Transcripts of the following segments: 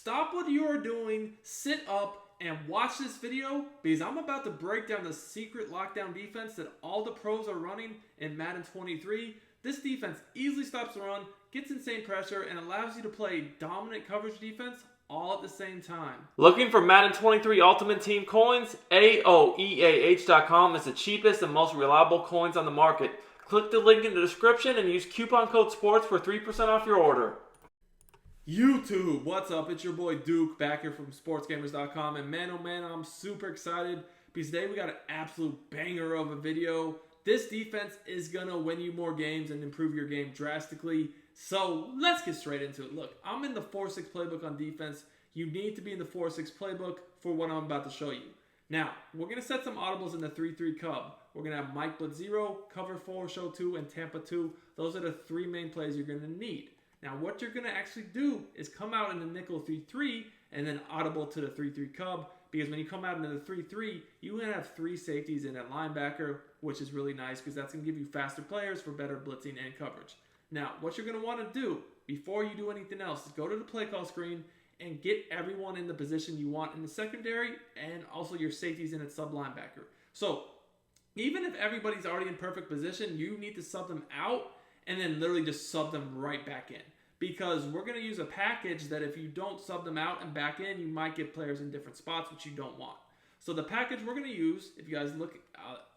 stop what you are doing, sit up, and watch this video because I'm about to break down the secret lockdown defense that all the pros are running in Madden 23. This defense easily stops the run, gets insane pressure, and allows you to play dominant coverage defense all at the same time. Looking for Madden 23 Ultimate Team coins? AOEAH.com is the cheapest and most reliable coins on the market. Click the link in the description and use coupon code SPORTS for 3% off your order. YouTube, what's up? It's your boy Duke back here from sportsgamers.com, and man, oh man, I'm super excited because today we got an absolute banger of a video. This defense is going to win you more games and improve your game drastically. So let's get straight into it. Look, I'm in the 4-6 playbook on defense. You need to be in the 4-6 playbook for what I'm about to show you. Now, we're going to set some audibles in the 3-3 Cub. We're going to have Mike Blitz 0, Cover 4, Show 2, and Tampa 2. Those are the three main plays you're going to need. Now, what you're going to actually do is come out in the nickel 3-3 and then audible to the 3-3 Cub. Because when you come out into the 3-3, you're going to have three safeties in at linebacker, which is really nice because that's going to give you faster players for better blitzing and coverage. Now, what you're going to want to do before you do anything else is go to the play call screen and get everyone in the position you want in the secondary and also your safeties in at sub linebacker. So, even if everybody's already in perfect position, you need to sub them out and then literally just sub them right back in. Because we're going to use a package that if you don't sub them out and back in, you might get players in different spots, which you don't want. So the package we're going to use, if you guys look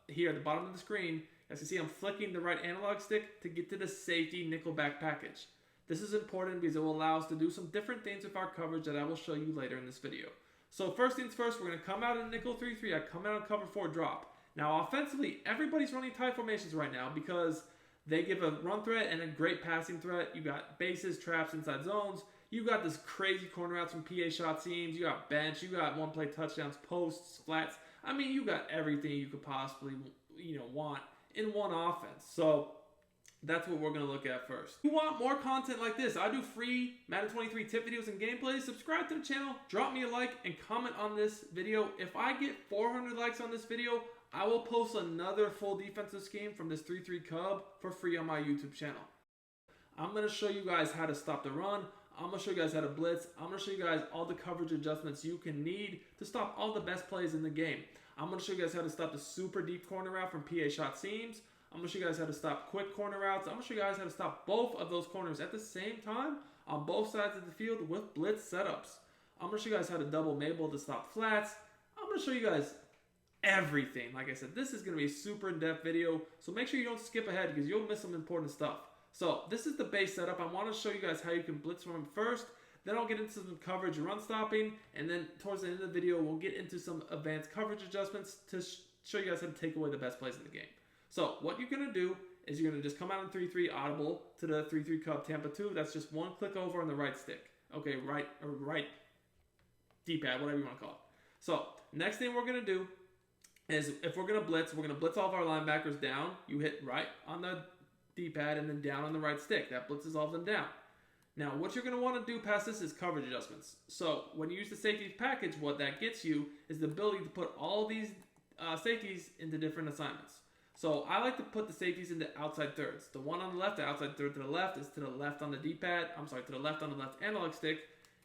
here at the bottom of the screen, as you see, I'm flicking the right analog stick to get to the safety nickelback package. This is important because it will allow us to do some different things with our coverage that I will show you later in this video. So first things first, we're going to come out in nickel 3-3. I come out on cover 4 drop. Now offensively, everybody's running tight formations right now because they give a run threat and a great passing threat. You got bases, traps, inside zones. You got this crazy corner outs from PA shot seams. You got bench. You got one play touchdowns, posts, flats. I mean, you got everything you could possibly want in one offense. So that's what we're going to look at first. If you want more content like this, I do free Madden 23 tip videos and gameplays. Subscribe to the channel, drop me a like, and comment on this video. If I get 400 likes on this video, I will post another full defensive scheme from this 3-3 Cub for free on my YouTube channel. I'm going to show you guys how to stop the run. I'm going to show you guys how to blitz. I'm going to show you guys all the coverage adjustments you can need to stop all the best plays in the game. I'm going to show you guys how to stop the super deep corner route from PA shot seams. I'm going to show you guys how to stop quick corner routes. I'm going to show you guys how to stop both of those corners at the same time on both sides of the field with blitz setups. I'm going to show you guys how to double Mabel to stop flats. I'm going to show you guys everything. Like I said, this is going to be a super in-depth video, so make sure you don't skip ahead because you'll miss some important stuff. So this is the base setup. I want to show you guys how you can blitz from him first, then I'll get into some coverage and run stopping, and then towards the end of the video, we'll get into some advanced coverage adjustments to show you guys how to take away the best plays in the game. So what you're going to do is you're going to just come out in 3-3 audible to the 3-3 Cub Tampa 2. That's just one click over on the right stick. Okay, right D-pad, whatever you want to call it. So next thing we're going to do is if we're going to blitz all of our linebackers down. You hit right on the D-pad and then down on the right stick. That blitzes all of them down. Now, what you're going to want to do past this is coverage adjustments. So when you use the safeties package, what that gets you is the ability to put all these safeties into different assignments. So I like to put the safeties into outside thirds. The one on the left, the outside third to the left, is to the left on the D-pad. To the left on the left analog stick.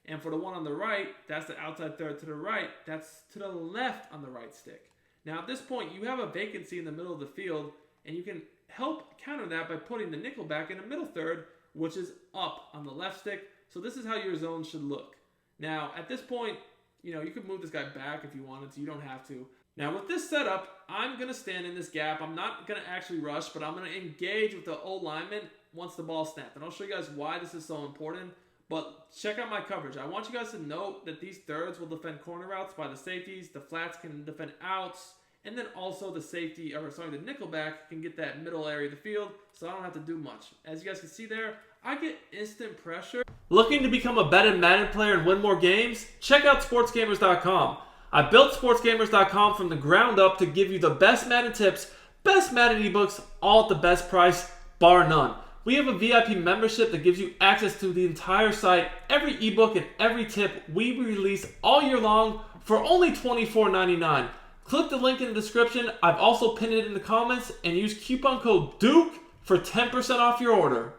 And for the one on the right, that's the outside third to the right. That's to the left on the right stick. Now at this point, you have a vacancy in the middle of the field, and you can help counter that by putting the nickel back in the middle third, which is up on the left stick. So this is how your zone should look. Now at this point, you could move this guy back if you wanted to. You don't have to. Now with this setup, I'm going to stand in this gap. I'm not going to actually rush, but I'm going to engage with the O-lineman once the ball snapped. And I'll show you guys why this is so important. But check out my coverage. I want you guys to note that these thirds will defend corner routes by the safeties. The flats can defend outs. And then also the the nickelback can get that middle area of the field. So I don't have to do much. As you guys can see there, I get instant pressure. Looking to become a better Madden player and win more games? Check out sportsgamers.com. I built sportsgamers.com from the ground up to give you the best Madden tips, best Madden ebooks, all at the best price, bar none. We have a VIP membership that gives you access to the entire site, every ebook and every tip we release all year long for only $24.99. Click the link in the description. I've also pinned it in the comments, and use coupon code DUKE for 10% off your order.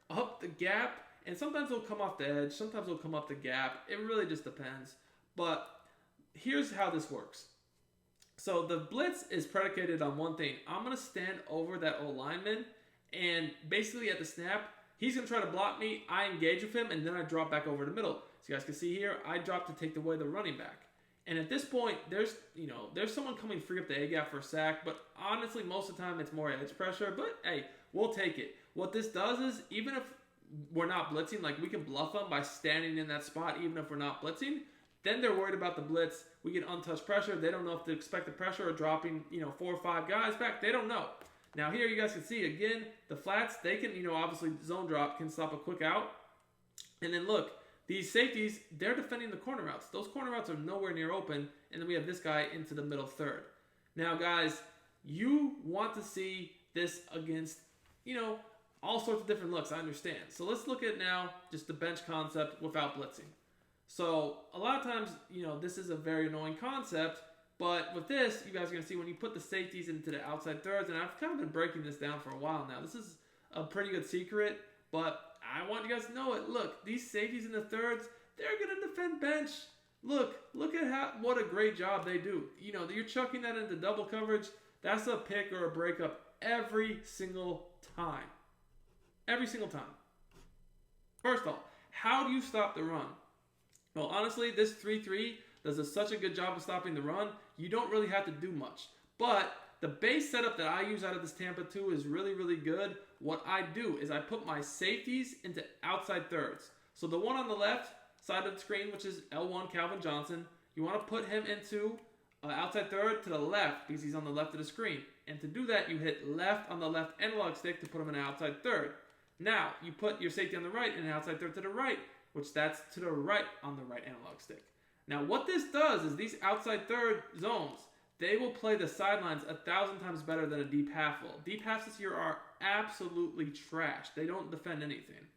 Up the gap And sometimes they'll come off the edge, sometimes they'll come up the gap. It really just depends. But here's how this works. So the blitz is predicated on one thing. I'm going to stand over that old lineman, and basically at the snap, he's going to try to block me. I engage with him, and then I drop back over the middle. So you guys can see here, I drop to take away the running back. And at this point, there's someone coming free up the A-gap for a sack, but honestly, most of the time, it's more edge pressure. But hey, we'll take it. What this does is, even if we're not blitzing, like we can bluff them by standing in that spot, even if we're not blitzing. Then they're worried about the blitz. We get untouched pressure. They don't know if to expect the pressure or dropping, 4 or 5 guys back. They don't know. Now here you guys can see, again, the flats, they can, obviously zone drop can stop a quick out. And then look, these safeties, they're defending the corner routes. Those corner routes are nowhere near open. And then we have this guy into the middle third. Now guys, you want to see this against, all sorts of different looks, I understand. So let's look at now just the bench concept without blitzing. So a lot of times, this is a very annoying concept, but with this, you guys are going to see when you put the safeties into the outside thirds, and I've kind of been breaking this down for a while now. This is a pretty good secret, but I want you guys to know it. Look, these safeties in the thirds, they're going to defend bench. Look at what a great job they do. You're chucking that into double coverage. That's a pick or a breakup every single time. Every single time. First off, how do you stop the run? Well, honestly, this 3-3 does such a good job of stopping the run, you don't really have to do much. But the base setup that I use out of this Tampa 2 is really, really good. What I do is I put my safeties into outside thirds. So the one on the left side of the screen, which is L1 Calvin Johnson, you want to put him into outside third to the left because he's on the left of the screen. And to do that, you hit left on the left analog stick to put him in an outside third. Now, you put your safety on the right and an outside third to the right, which that's to the right on the right analog stick. Now, what this does is these outside third zones, they will play the sidelines 1,000 times better than a deep half will. Deep halves this year are absolutely trash. They don't defend anything.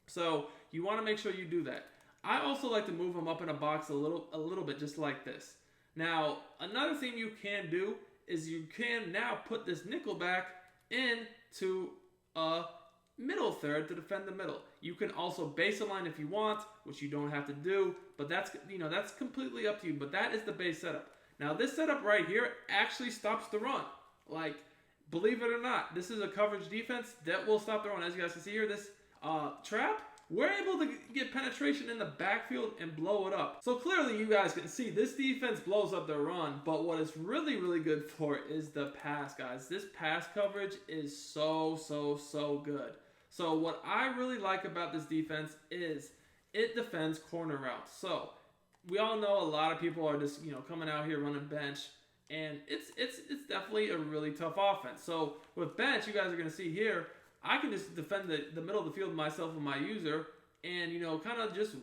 So you want to make sure you do that. I also like to move them up in a box a little bit, just like this. Now, another thing you can do is you can now put this nickel back into a middle third to defend the middle. You can also base a line if you want, which you don't have to do, but that's completely up to you. But that is the base setup. Now this setup right here actually stops the run. Like, believe it or not, this is a coverage defense that will stop the run. As you guys can see here, this trap, we're able to get penetration in the backfield and blow it up. So clearly you guys can see this defense blows up the run, but what it's really, really good for is the pass, guys. This pass coverage is so good. So what I really like about this defense is it defends corner routes. So we all know a lot of people are just coming out here running bench, and it's definitely a really tough offense. So with bench, you guys are going to see here, I can just defend the middle of the field myself and my user, and kind of just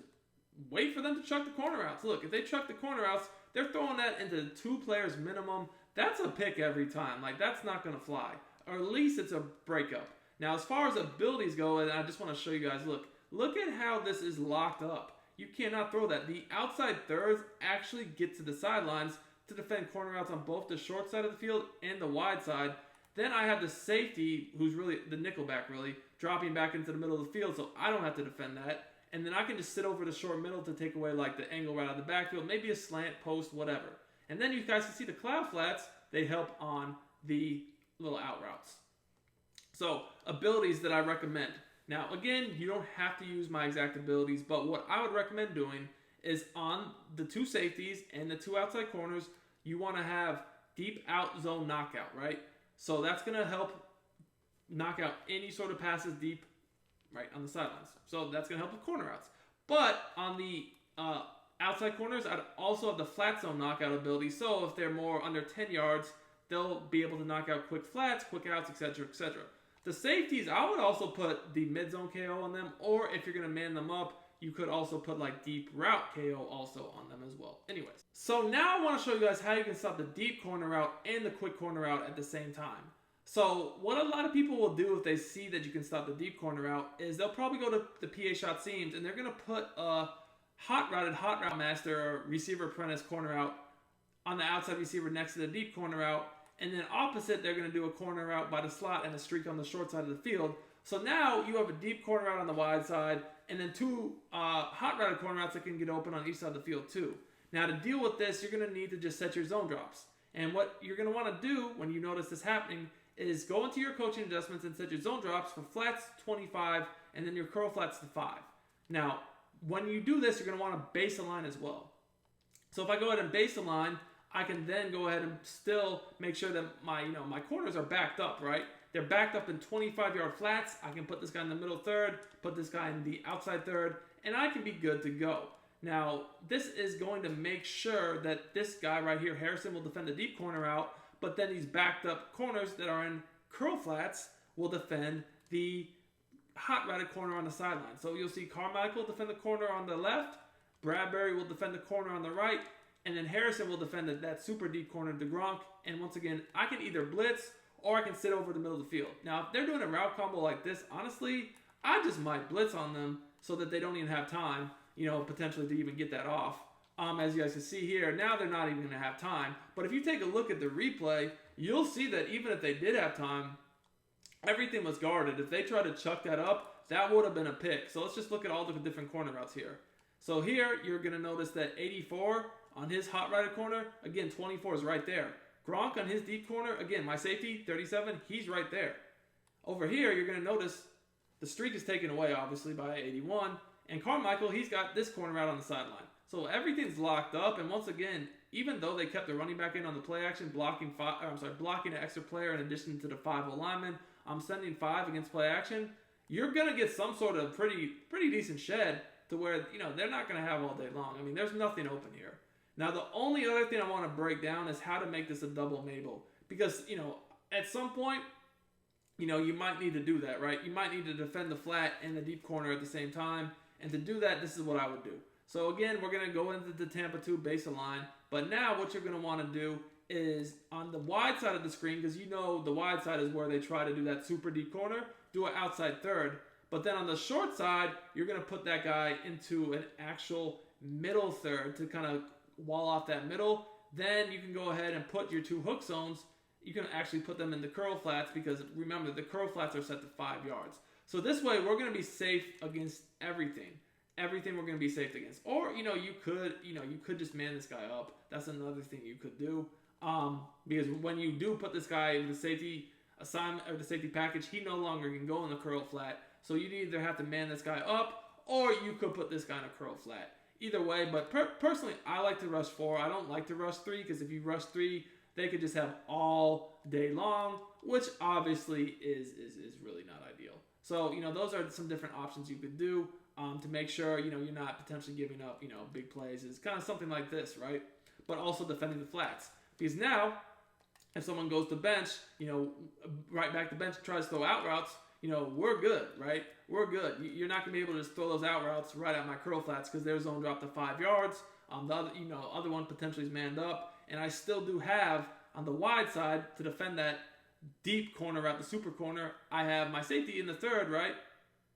wait for them to chuck the corner routes. Look, if they chuck the corner routes, they're throwing that into 2 players minimum. That's a pick every time. Like, that's not going to fly, or at least it's a breakup. Now, as far as abilities go, and I just want to show you guys, look at how this is locked up. You cannot throw that. The outside thirds actually get to the sidelines to defend corner routes on both the short side of the field and the wide side. Then I have the safety, who's really the nickelback, really, dropping back into the middle of the field, so I don't have to defend that. And then I can just sit over the short middle to take away like the angle right out of the backfield, maybe a slant, post, whatever. And then you guys can see the cloud flats, they help on the little out routes. So, abilities that I recommend. Now, again, you don't have to use my exact abilities, but what I would recommend doing is on the 2 safeties and the 2 outside corners, you want to have deep out zone knockout, right? So that's going to help knock out any sort of passes deep right on the sidelines. So that's going to help with corner routes. But on the outside corners, I'd also have the flat zone knockout ability. So if they're more under 10 yards, they'll be able to knock out quick flats, quick outs, etc., etc. The safeties, I would also put the mid-zone KO on them, or if you're going to man them up, you could also put like deep route KO also on them as well. Anyways, so now I want to show you guys how you can stop the deep corner route and the quick corner route at the same time. So what a lot of people will do if they see that you can stop the deep corner route is they'll probably go to the PA shot seams and they're going to put a hot route master or receiver apprentice corner route on the outside receiver next to the deep corner route. And then opposite, they're going to do a corner route by the slot and a streak on the short side of the field. So now you have a deep corner out on the wide side, and then two hot route corner routes that can get open on each side of the field too. Now to deal with this, you're going to need to just set your zone drops. And what you're going to want to do when you notice this happening is go into your coaching adjustments and set your zone drops for flats 25 and then your curl flats to 5. Now, when you do this, you're going to want to base align as well. So if I go ahead and base align, I can then go ahead and still make sure that my corners are backed up, right? They're backed up in 25-yard flats. I can put this guy in the middle third, put this guy in the outside third, and I can be good to go. Now, this is going to make sure that this guy right here, Harrison, will defend the deep corner out, but then these backed up corners that are in curl flats will defend the hot routed corner on the sideline. So you'll see Carmichael defend the corner on the left, Bradbury will defend the corner on the right, and then Harrison will defend that super deep corner to Gronk. And once again, I can either blitz or I can sit over the middle of the field. Now, if they're doing a route combo like this, honestly, I just might blitz on them so that they don't even have time, potentially to even get that off. As you guys can see here, now they're not even going to have time. But if you take a look at the replay, you'll see that even if they did have time, everything was guarded. If they tried to chuck that up, that would have been a pick. So let's just look at all the different corner routes here. So here, you're going to notice that 84 on his hot routed corner, again, 24 is right there. Gronk on his deep corner, again, my safety, 37, he's right there. Over here, you're going to notice the streak is taken away, obviously, by 81. And Carmichael, he's got this corner out on the sideline. So everything's locked up. And once again, even though they kept the running back in on the play action, blocking an extra player in addition to the 5 linemen, I'm sending 5 against play action. You're going to get some sort of pretty decent shed to where, they're not going to have all day long. I mean, there's nothing open here. Now, the only other thing I want to break down is how to make this a double Mabel. Because, at some point, you might need to do that, right? You might need to defend the flat and the deep corner at the same time. And to do that, this is what I would do. So again, we're going to go into the Tampa 2 base align. But now what you're going to want to do is on the wide side of the screen, because the wide side is where they try to do that super deep corner, do an outside third. But then on the short side, you're going to put that guy into an actual middle third to kind of wall off that middle. Then you can go ahead and put your 2 hook zones. You can actually put them in the curl flats because remember, the curl flats are set to 5 yards. So this way, we're going to be safe against everything. Everything we're going to be safe against. Or, you could just man this guy up. That's another thing you could do. Because when you do put this guy in the safety assignment or the safety package, he no longer can go in the curl flat. So you either have to man this guy up or you could put this guy in a curl flat. Either way, but personally, I like to rush 4. I don't like to rush 3 because if you rush 3, they could just have all day long, which obviously is really not ideal. So, those are some different options you could do to make sure, you're not potentially giving up, big plays. It's kind of something like this, right? But also defending the flats. Because now, if someone goes to bench, right back to bench and tries to throw out routes, we're good, right? We're good. You're not going to be able to just throw those out routes right at my curl flats because their zone dropped to 5 yards. The other one potentially is manned up. And I still do have, on the wide side, to defend that deep corner route, the super corner, I have my safety in the third, right?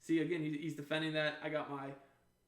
See, again, he's defending that. I got my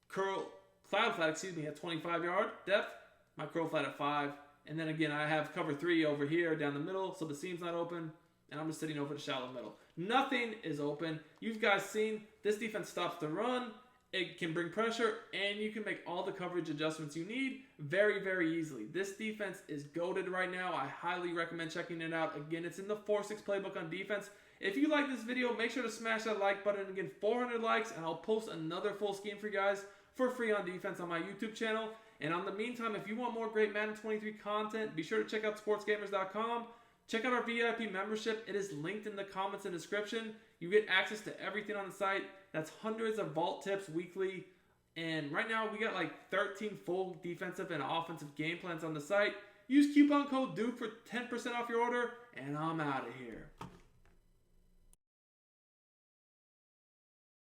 cloud flat, at 25-yard depth, my curl flat at 5. And then again, I have cover 3 over here down the middle, so the seam's not open. And I'm just sitting over the shallow middle. Nothing is open. You guys seen this defense stops the run. It can bring pressure, and you can make all the coverage adjustments you need very, very easily. This defense is goated right now. I highly recommend checking it out. Again, it's in the 4-6 playbook on defense. If you like this video, make sure to smash that like button. Again, 400 likes, and I'll post another full scheme for you guys for free on defense on my YouTube channel. And in the meantime, if you want more great Madden 23 content, be sure to check out sportsgamers.com. Check out our VIP membership. It is linked in the comments and description. You get access to everything on the site. That's hundreds of vault tips weekly. And right now, we got like 13 full defensive and offensive game plans on the site. Use coupon code DUKE for 10% off your order. And I'm out of here.